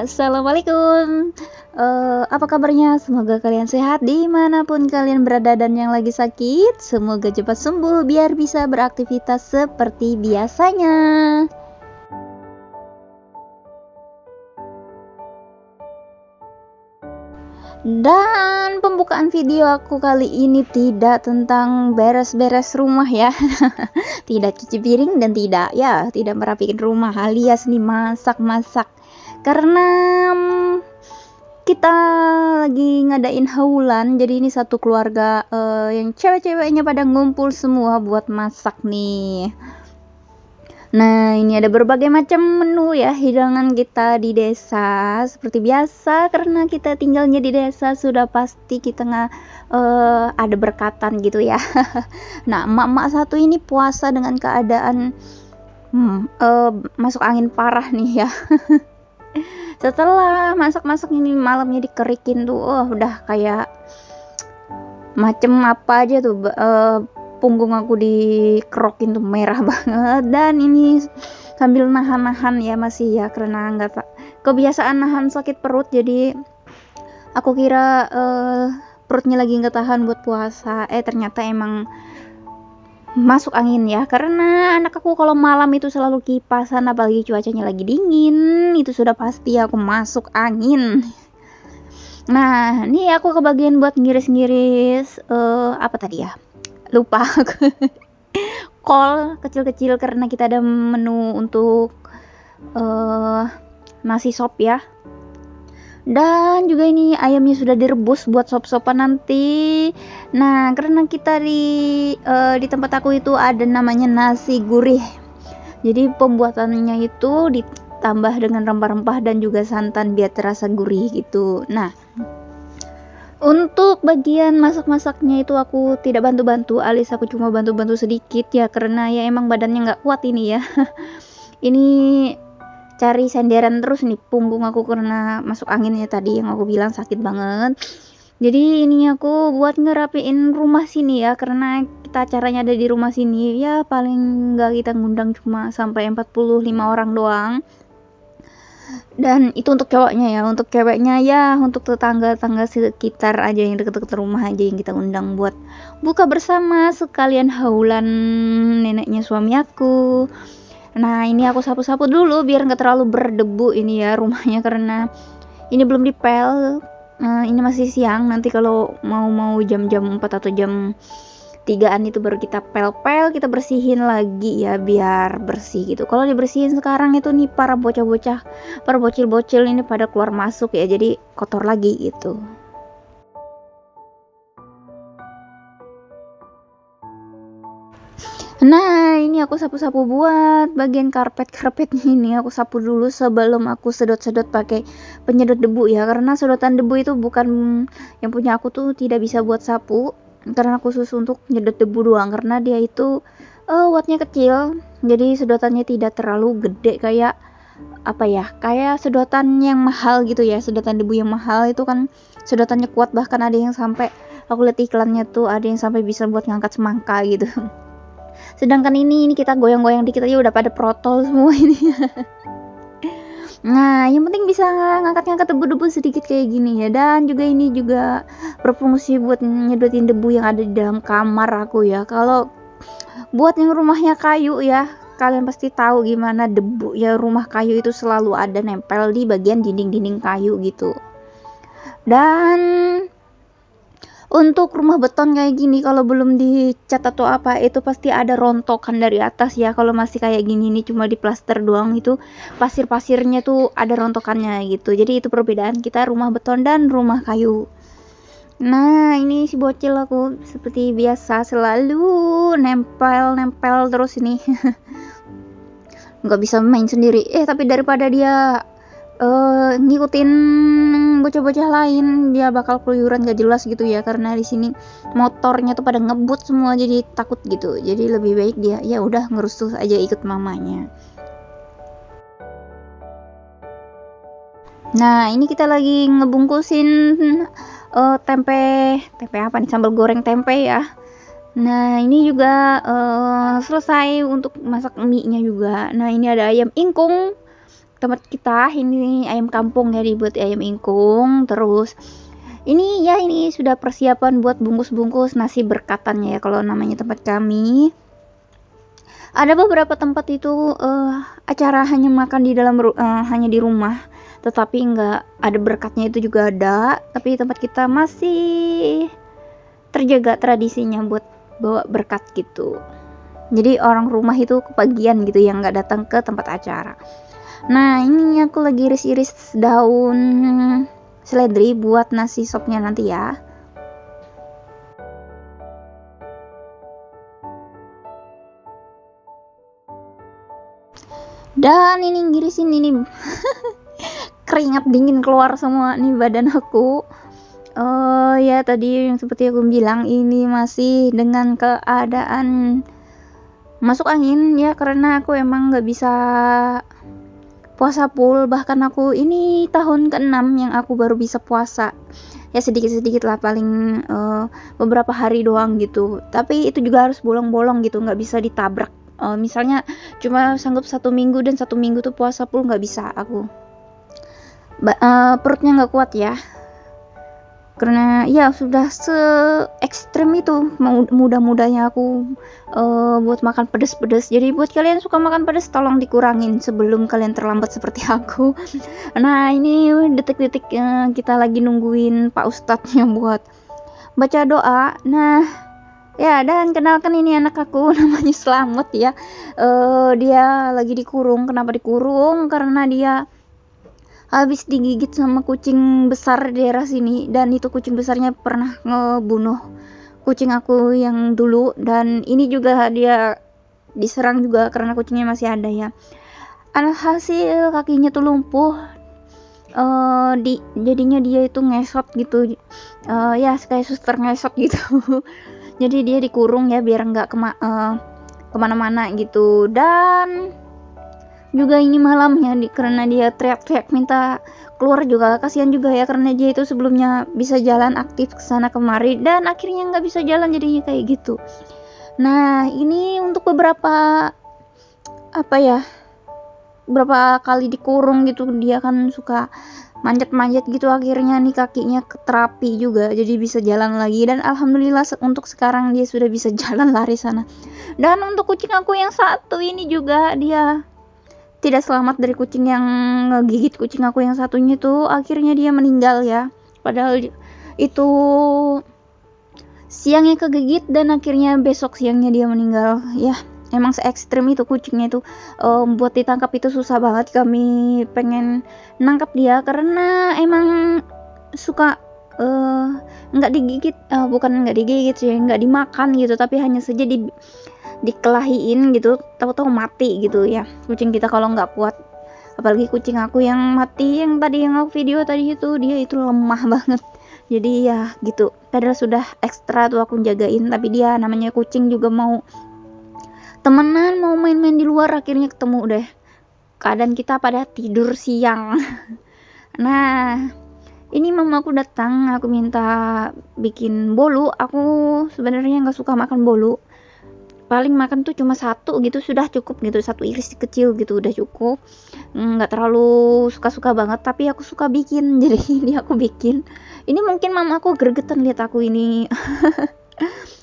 Assalamualaikum. Apa kabarnya? Semoga kalian sehat dimanapun kalian berada, dan yang lagi sakit semoga cepat sembuh biar bisa beraktivitas seperti biasanya. Dan pembukaan video aku kali ini tidak tentang beres-beres rumah ya. Tidak cuci piring dan tidak merapikan rumah, alias nih masak-masak. Karena kita lagi ngadain haulan, jadi ini satu keluarga yang cewek-ceweknya pada ngumpul semua buat masak nih. Nah, ini ada berbagai macam menu ya, hidangan kita di desa. Seperti biasa, karena kita tinggalnya di desa, sudah pasti kita ada berkatan gitu ya. Nah, emak-emak satu ini puasa dengan keadaan masuk angin parah nih ya. Setelah masak-masak ini malamnya dikerikin tuh, udah kayak macem apa aja tuh, punggung aku dikerokin tuh merah banget. Dan ini sambil nahan-nahan ya, masih ya, karena nggak kebiasaan nahan sakit perut, jadi aku kira perutnya lagi nggak tahan buat puasa. Ternyata emang masuk angin ya, karena anak aku kalau malam itu selalu kipasan, apalagi cuacanya lagi dingin, itu sudah pasti aku masuk angin. Nah, ini aku kebagian buat ngiris-ngiris apa tadi ya, lupa aku. Kol kecil-kecil, karena kita ada menu untuk nasi sop ya. Dan juga ini ayamnya sudah direbus buat sop-sopan nanti. Nah, karena kita di tempat aku itu ada namanya nasi gurih. Jadi pembuatannya itu ditambah dengan rempah-rempah dan juga santan biar terasa gurih gitu. Nah, untuk bagian masak-masaknya itu aku tidak bantu-bantu, alias aku cuma bantu-bantu sedikit ya, karena ya emang badannya nggak kuat ini ya. Ini cari senderan terus nih punggung aku karena masuk anginnya tadi yang aku bilang sakit banget. Jadi ini aku buat ngerapiin rumah sini ya, karena kita acaranya ada di rumah sini ya, paling nggak kita ngundang cuma sampai 45 orang doang. Dan itu untuk cowoknya ya, untuk ceweknya ya, untuk tetangga-tetangga sekitar aja yang deket-deket rumah aja yang kita undang buat buka bersama sekalian haulan neneknya suami aku. Nah, ini aku sapu-sapu dulu biar nggak terlalu berdebu ini ya rumahnya, karena ini belum dipel. Ini masih siang, nanti kalau mau jam-jam 4 atau jam 3-an itu baru kita pel-pel, kita bersihin lagi ya biar bersih gitu. Kalau dibersihin sekarang itu nih para bocah-bocah, para bocil-bocil ini pada keluar masuk ya, jadi kotor lagi gitu. Nah, ini aku sapu-sapu buat bagian karpetnya ini. Aku sapu dulu sebelum aku sedot-sedot pakai penyedot debu ya, karena sedotan debu itu bukan yang punya aku tuh, tidak bisa buat sapu, karena khusus untuk nyedot debu doang, karena dia itu wattnya kecil, jadi sedotannya tidak terlalu gede kayak apa ya, kayak sedotan yang mahal gitu ya. Sedotan debu yang mahal itu kan sedotannya kuat, bahkan ada yang sampai, aku lihat iklannya tuh ada yang sampai bisa buat ngangkat semangka gitu. Sedangkan ini kita goyang-goyang dikit aja udah pada protol semua ini. Nah, yang penting bisa ngangkat-ngangkat debu-debu sedikit kayak gini ya. Dan juga ini juga berfungsi buat nyedotin debu yang ada di dalam kamar aku ya. Kalau buat yang rumahnya kayu ya, kalian pasti tahu gimana debu ya, rumah kayu itu selalu ada nempel di bagian dinding-dinding kayu gitu. Dan untuk rumah beton kayak gini, kalau belum dicat atau apa, itu pasti ada rontokan dari atas ya. Kalau masih kayak gini nih cuma diplaster doang, itu pasir-pasirnya tuh ada rontokannya gitu. Jadi itu perbedaan kita rumah beton dan rumah kayu. Nah, ini si bocil aku seperti biasa selalu nempel terus ini. Nggak bisa main sendiri. Tapi daripada dia ngikutin bocah-bocah lain, dia bakal keluyuran gak jelas gitu ya, karena di sini motornya tuh pada ngebut semua, jadi takut gitu. Jadi lebih baik dia ya udah ngerus terus aja ikut mamanya. Nah, ini kita lagi ngebungkusin tempe apa nih, sambal goreng tempe ya. Nah, ini juga selesai untuk masak mie nya juga. Nah, ini ada ayam ingkung tempat kita ini ayam kampung ya, dibuat ayam ingkung. Terus ini ya, ini sudah persiapan buat bungkus-bungkus nasi berkatannya ya kalau namanya tempat kami. Ada beberapa tempat itu acara hanya makan di dalam hanya di rumah, tetapi nggak ada berkatnya itu juga ada. Tapi tempat kita masih terjaga tradisinya buat bawa berkat gitu. Jadi orang rumah itu kebagian gitu yang nggak datang ke tempat acara. Nah, ini aku lagi iris-iris daun seledri buat nasi sopnya nanti ya. Dan ini ngirisin ini keringat dingin keluar semua nih badan aku. Ya tadi yang seperti aku bilang, ini masih dengan keadaan masuk angin ya, karena aku emang nggak bisa puasa full. Bahkan aku ini tahun ke-6 yang aku baru bisa puasa ya, sedikit-sedikit lah, paling beberapa hari doang gitu. Tapi itu juga harus bolong-bolong gitu, nggak bisa ditabrak. Misalnya cuma sanggup 1 minggu dan 1 minggu tuh puasa full nggak bisa aku. Perutnya nggak kuat ya, karena ya sudah se ekstrem itu mudah-mudahnya aku buat makan pedes-pedes. Jadi buat kalian suka makan pedes, tolong dikurangin sebelum kalian terlambat seperti aku. Nah, ini detik-detik kita lagi nungguin Pak Ustadz yang buat baca doa. Nah ya, dan kenalkan ini anak aku namanya Slamet ya. Dia lagi dikurung. Kenapa dikurung? Karena dia habis digigit sama kucing besar di daerah sini, dan itu kucing besarnya pernah ngebunuh kucing aku yang dulu, dan ini juga dia diserang juga karena kucingnya masih ada ya. Hasil kakinya tuh lumpuh. Jadinya dia itu ngesot gitu, ya kayak suster ngesot gitu. Jadi dia dikurung ya biar nggak kemana-mana gitu. Dan juga ini malamnya karena dia teriak-teriak minta keluar juga, kasihan juga ya, karena dia itu sebelumnya bisa jalan aktif kesana kemari dan akhirnya nggak bisa jalan jadinya kayak gitu. Nah, ini untuk beberapa kali dikurung gitu, dia kan suka manjat-manjat gitu, akhirnya nih kakinya ke terapi juga jadi bisa jalan lagi. Dan alhamdulillah untuk sekarang dia sudah bisa jalan lari sana. Dan untuk kucing aku yang satu ini juga dia tidak selamat dari kucing yang ngegigit kucing aku yang satunya tuh, akhirnya dia meninggal ya. Padahal itu siangnya kegigit dan akhirnya besok siangnya dia meninggal ya. Emang se ekstrem itu kucingnya itu. Buat ditangkap itu susah banget. Kami pengen nangkap dia karena emang suka nggak digigit, bukan nggak digigit sih, nggak dimakan gitu, tapi hanya saja dikelahiin gitu, tahu-tahu mati gitu ya kucing kita kalau nggak kuat. Apalagi kucing aku yang mati yang tadi yang aku video tadi itu, dia itu lemah banget. Jadi ya gitu, padahal sudah ekstra tuh aku jagain, tapi dia namanya kucing juga mau temenan, mau main-main di luar, akhirnya ketemu deh. Keadaan kita pada tidur siang. Nah, ini mamaku datang, aku minta bikin bolu. Aku sebenarnya nggak suka makan bolu, paling makan tuh cuma satu gitu sudah cukup gitu, satu iris kecil gitu udah cukup. Nggak terlalu suka-suka banget, tapi aku suka bikin. Jadi ini aku bikin. Ini mungkin mama aku gregetan lihat aku ini.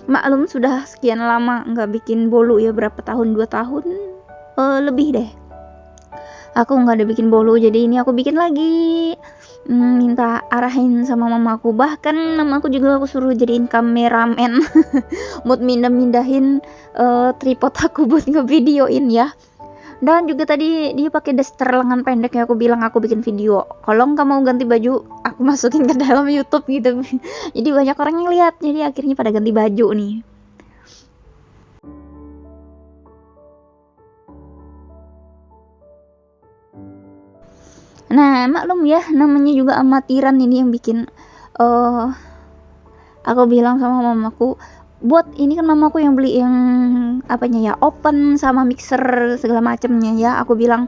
Maklum sudah sekian lama nggak bikin bolu ya, berapa tahun, 2 tahun lebih deh aku nggak ada bikin bolu. Jadi ini aku bikin lagi, minta arahin sama mamaku. Bahkan mamaku juga aku suruh jadiin kameramen buat mindahin tripod aku buat ngevideoin ya. Dan juga tadi dia pakai daster lengan pendek ya, aku bilang aku bikin video, kalau nggak mau ganti baju aku masukin ke dalam YouTube gitu. Jadi banyak orang yang lihat, jadi akhirnya pada ganti baju nih. Nah, maklum ya, namanya juga amatiran ini yang bikin. Aku bilang sama mamaku, buat ini kan mamaku yang beli yang apanya ya, open sama mixer segala macamnya ya. Aku bilang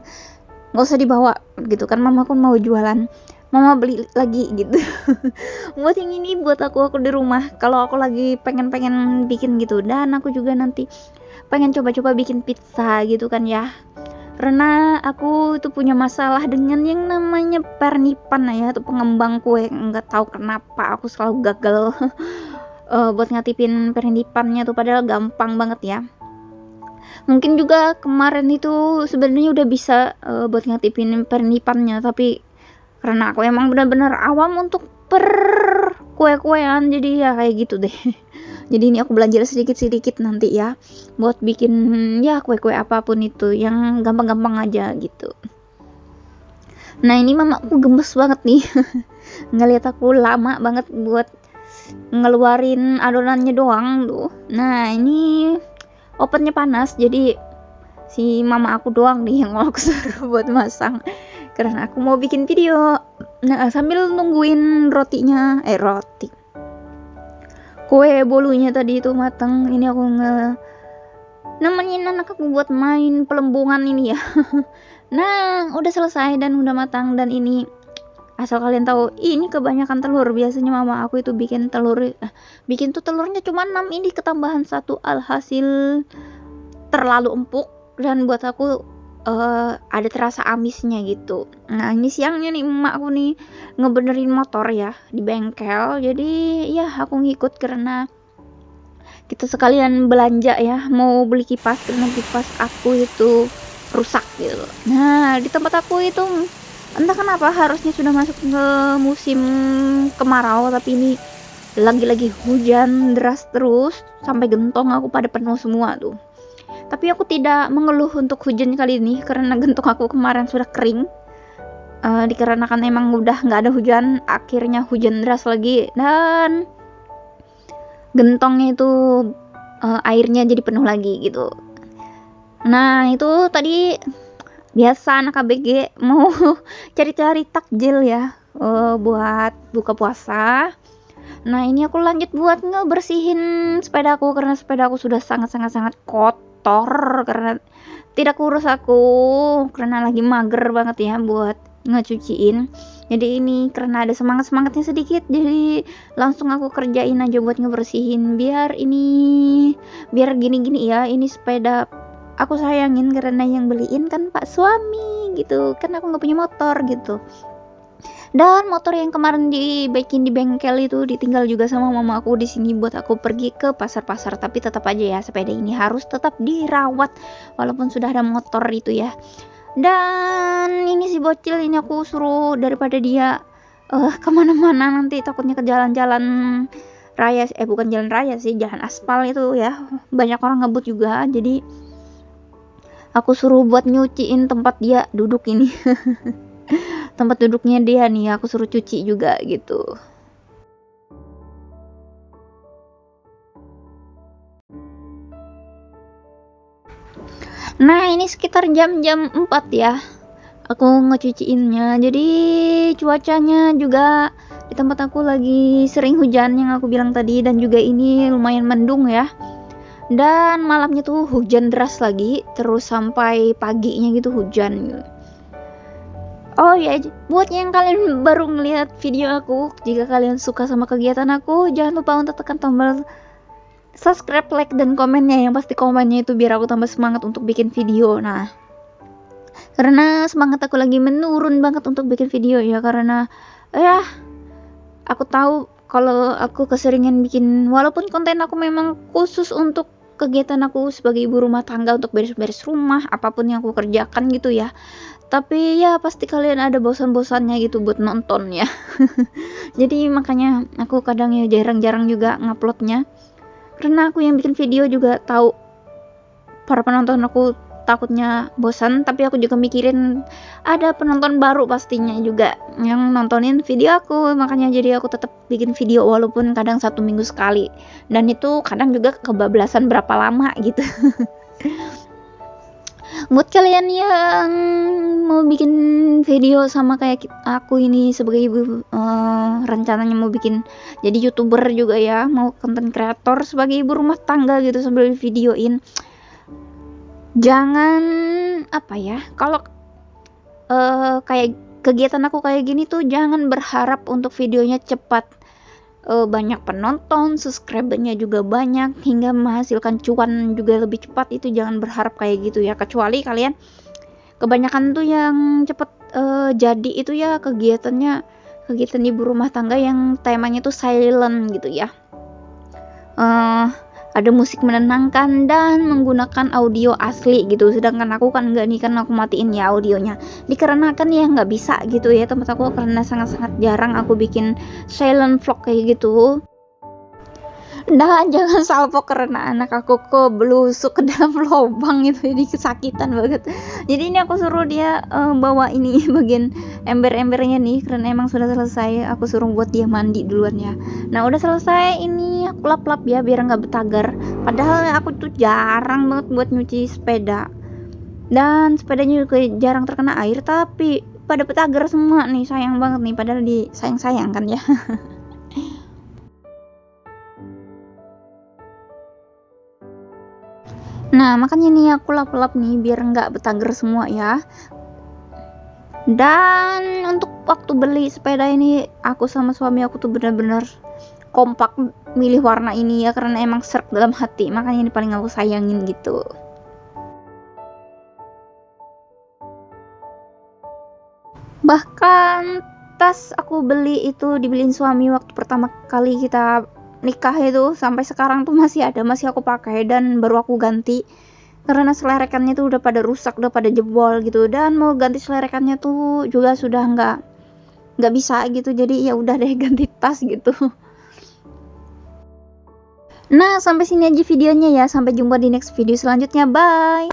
nggak usah dibawa gitu kan, mamaku mau jualan, mama beli lagi gitu. Buat yang ini buat aku di rumah kalau aku lagi pengen bikin gitu. Dan aku juga nanti pengen coba-coba bikin pizza gitu kan ya, karena aku itu punya masalah dengan yang namanya pernipan ya, atau pengembang kue. Nggak tahu kenapa aku selalu gagal buat ngatipin pernipannya tuh, padahal gampang banget ya. Mungkin juga kemarin itu sebenarnya udah bisa buat ngatipin pernipannya, tapi karena aku emang benar-benar awam untuk kue-kuean, jadi ya kayak gitu deh. Jadi ini aku belajar sedikit-sedikit nanti ya buat bikin ya kue-kue apapun itu yang gampang-gampang aja gitu. Nah ini mamaku gemes banget nih ngeliat aku lama banget buat ngeluarin adonannya doang tuh. Nah ini ovennya panas, jadi si mama aku doang nih yang aku suruh buat masang karena aku mau bikin video. Nah sambil nungguin roti kue bolunya tadi itu matang, ini aku nemenin anak aku buat main pelembungan ini ya. Nah udah selesai dan udah matang, dan ini asal kalian tahu ini kebanyakan telur. Biasanya mama aku itu bikin tuh telurnya cuma 6, ini ketambahan 1, alhasil terlalu empuk dan buat aku ada terasa amisnya gitu. Nah ini siangnya nih emak aku nih ngebenerin motor ya di bengkel, jadi ya aku ngikut karena kita sekalian belanja ya, mau beli kipas karena kipas aku itu rusak gitu. Nah di tempat aku itu entah kenapa harusnya sudah masuk ke musim kemarau, tapi ini lagi-lagi hujan deras terus sampai gentong aku pada penuh semua tuh. Tapi aku tidak mengeluh untuk hujan kali ini karena gentong aku kemarin sudah kering. Dikarenakan emang udah nggak ada hujan, akhirnya hujan deras lagi dan gentongnya itu airnya jadi penuh lagi gitu. Nah itu tadi biasa anak ABG mau cari-cari takjil ya buat buka puasa. Nah ini aku lanjut buat ngebersihin sepeda aku karena sepeda aku sudah sangat kotor karena tidak kurus aku, karena lagi mager banget ya buat ngecuciin. Jadi ini karena ada semangatnya sedikit, jadi langsung aku kerjain aja buat ngebersihin biar gini-gini ya. Ini sepeda aku sayangin karena yang beliin kan Pak suami gitu, kan aku nggak punya motor gitu. Dan motor yang kemarin dibaikin di bengkel itu ditinggal juga sama mama aku di sini buat aku pergi ke pasar-pasar. Tapi tetap aja ya sepeda ini harus tetap dirawat walaupun sudah ada motor itu ya. Dan ini si bocil ini aku suruh daripada dia kemana-mana nanti takutnya ke jalan-jalan raya, bukan jalan raya sih, jalan aspal itu ya, banyak orang ngebut juga. Jadi aku suruh buat nyuciin tempat dia duduk ini. Tempat duduknya dia nih aku suruh cuci juga gitu. Nah ini sekitar jam 4 ya aku ngecuciinnya. Jadi cuacanya juga di tempat aku lagi sering hujan yang aku bilang tadi, dan juga ini lumayan mendung ya. Dan malamnya tuh hujan deras lagi terus sampai paginya gitu hujan. Oh ya, buat yang kalian baru ngeliat video aku, jika kalian suka sama kegiatan aku, jangan lupa untuk tekan tombol subscribe, like, dan komennya. Yang pasti komennya itu biar aku tambah semangat untuk bikin video. Nah, karena semangat aku lagi menurun banget untuk bikin video ya, karena ya aku tahu kalau aku keseringan bikin, walaupun konten aku memang khusus untuk kegiatan aku sebagai ibu rumah tangga untuk beres-beres rumah, apapun yang aku kerjakan gitu ya. Tapi ya pasti kalian ada bosan-bosannya gitu buat nonton ya. Jadi makanya aku kadang ya jarang-jarang juga nguploadnya, karena aku yang bikin video juga tahu para penonton aku takutnya bosan, tapi aku juga mikirin ada penonton baru pastinya juga yang nontonin video aku, makanya jadi aku tetap bikin video walaupun kadang 1 minggu sekali, dan itu kadang juga kebablasan berapa lama gitu. Buat kalian yang mau bikin video sama kayak aku ini sebagai ibu, rencananya mau bikin jadi YouTuber juga ya, mau content creator sebagai ibu rumah tangga gitu sambil videoin, jangan apa ya, kalau kayak kegiatan aku kayak gini tuh jangan berharap untuk videonya cepat, banyak penonton, subscribernya juga banyak hingga menghasilkan cuan juga lebih cepat. Itu jangan berharap kayak gitu ya, kecuali kalian kebanyakan tuh yang cepet jadi itu ya kegiatan ibu rumah tangga yang temanya tuh silent gitu ya. Ada musik menenangkan dan menggunakan audio asli gitu, sedangkan aku kan enggak nih, kan aku matiin ya audionya, dikarenakan ya nggak bisa gitu ya tempat aku, karena sangat-sangat jarang aku bikin silent vlog kayak gitu. Dan jangan salvo karena anak aku keblusuk ke dalam lubang itu, jadi kesakitan banget. Jadi ini aku suruh dia bawa ini bagian ember-embernya nih, karena emang sudah selesai. Aku suruh buat dia mandi duluan ya. Nah udah selesai, ini aku lap-lap ya biar nggak betagar. Padahal aku tuh jarang banget buat nyuci sepeda, dan sepedanya juga jarang terkena air, tapi pada betagar semua nih, sayang banget nih, padahal di sayang-sayang kan ya. Nah makanya nih aku lap-lap nih biar nggak betager semua ya. Dan untuk waktu beli sepeda ini, aku sama suami aku tuh benar-benar kompak milih warna ini ya, karena emang serk dalam hati, makanya ini paling aku sayangin gitu. Bahkan tas aku beli itu dibeliin suami waktu pertama kali kita nikah itu, sampai sekarang tuh masih ada, masih aku pakai dan baru aku ganti karena selerekannya tuh udah pada rusak, udah pada jebol gitu, dan mau ganti selerekannya tuh juga sudah nggak bisa gitu, jadi ya udah deh ganti tas gitu. Nah sampai sini aja videonya ya, sampai jumpa di next video selanjutnya, bye.